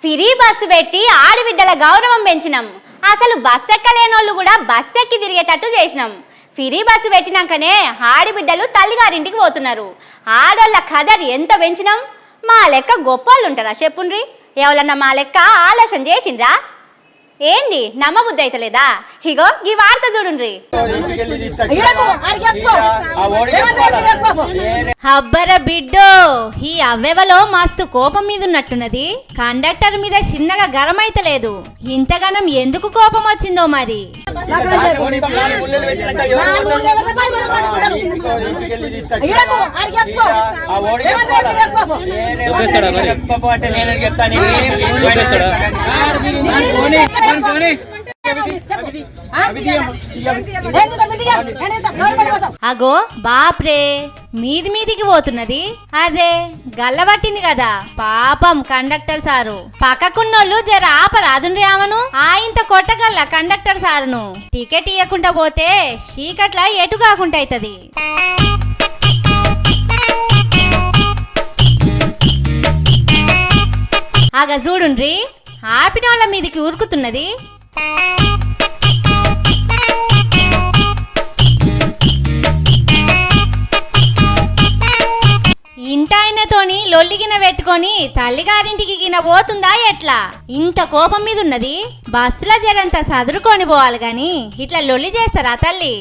Free bus పెట్టి ఆడబిడ్డల గౌరవం పెంచినాం. అసలు బస్సు ఎక్కలేనోళ్ళు కూడా బస్సు ఎక్కి తిరిగేటట్టు చేసినాం. ఫ్రీ బస్సు పెట్టినాకనే ఆడబిడ్డలు తల్లిగారింటికి పోతున్నారు. ఆడోళ్ళ కదర్ ఎంత పెంచినాం. మా లెక్క గొప్పోళ్ళు ఉంటారా చెప్పుండ్రి? ఎవరన్నా మా లెక్క ఆలోచన చేసిండ్రా? ఏంది నమ్మబుద్ధి అయితలేదా? ఇగో ఈ వార్త చూడుండ్రి. అబ్బర బిడ్డో, ఈ అవ్వెవలో మస్తు కోపం మీద ఉన్నట్టున్నది. కండక్టర్ మీద చిన్నగా గరం అయితలేదు. ఇంతగానం ఎందుకు కోపం వచ్చిందో మరి. అగో బాప్రే, మీదికి పోతున్నది. అరే గల్లబట్టింది కదా పాపం కండక్టర్ సారు. పక్కకున్నోళ్ళు జర ఆపరాదుండ్రి ఆమెను. ఇంత కొట్టగల్ల కండక్టర్ సారును. టికెట్ ఇవ్వకుండా పోతే చీకట్ల ఎటు కాకుండా అవుతుంది. ఆగ చూడుండ్రి, ఆపినోళ్ళ మీదికి ఉరుకుతున్నది. ఇంటాయనతోని లొల్లిగిన పెట్టుకొని తల్లిగారింటికి గిన పోతుందా ఎట్లా? ఇంత కోపం మీద ఉన్నది. బస్సుల జరంతా సదురుకొని పోవాలి గాని ఇట్లా లొల్లి చేస్తారా తల్లి?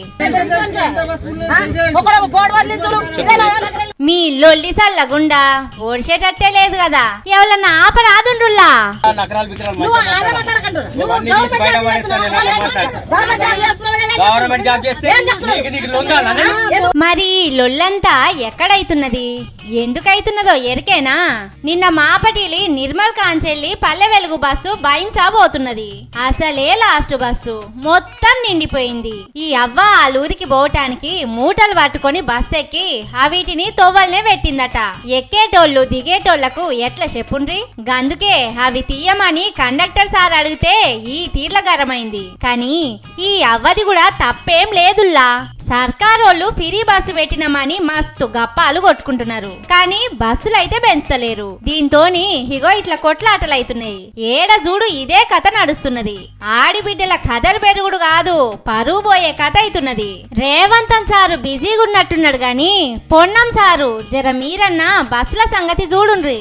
మీ లొల్లి సల్లగుండా ఓడిసేటట్టే లేదు కదా. ఎవరన్నా ఆపరాదుండ్రుల్లా. మరి లొల్లంతా ఎక్కడైతున్నది, ఎందుకైతున్నదో ఎరికేనా? నిన్న మాపటిలి నిర్మల్ కాంచెల్లి పల్లె వెలుగు బస్సు బైంసా పోతున్నది. అసలే లాస్ట్ బస్సు మొత్తం నిండిపోయింది. ఈ అవ్వ ఆ లూరికి పోవటానికి మూటలు పట్టుకొని బస్సు ఎక్కి వీటిని తొవ్వల్నే పెట్టిందట. ఎక్కేటోళ్ళు దిగేటోళ్లకు ఎట్లా చెప్పుండ్రి? గందుకే అవి తీయమని కండక్టర్ సార్ అడిగితే ఈ తీర్ల గరమైంది. కానీ ఈ అవ్వది కూడా తప్పేం లేదుల్లా. సర్కారోళ్ళు ఫ్రీ బస్సు పెట్టినమని మస్తు గప్పాలు కొట్టుకుంటున్నారు. కానీ బస్సులైతే పెంచుతలేరు. దీంతోని ఇగో ఇట్లా కొట్లాటలైతున్నాయి. ఏడ చూడు ఇదే కథ నడుస్తున్నది. ఆడిబిడ్డల కథలు పెరుగుడు కాదు, పరువు పోయే కథ అవుతున్నది. రేవంతన్ సారు బిజీగా ఉన్నట్టున్నాడు గాని పొన్నం సారు జర మీరన్నా బస్సుల సంగతి చూడుండ్రి.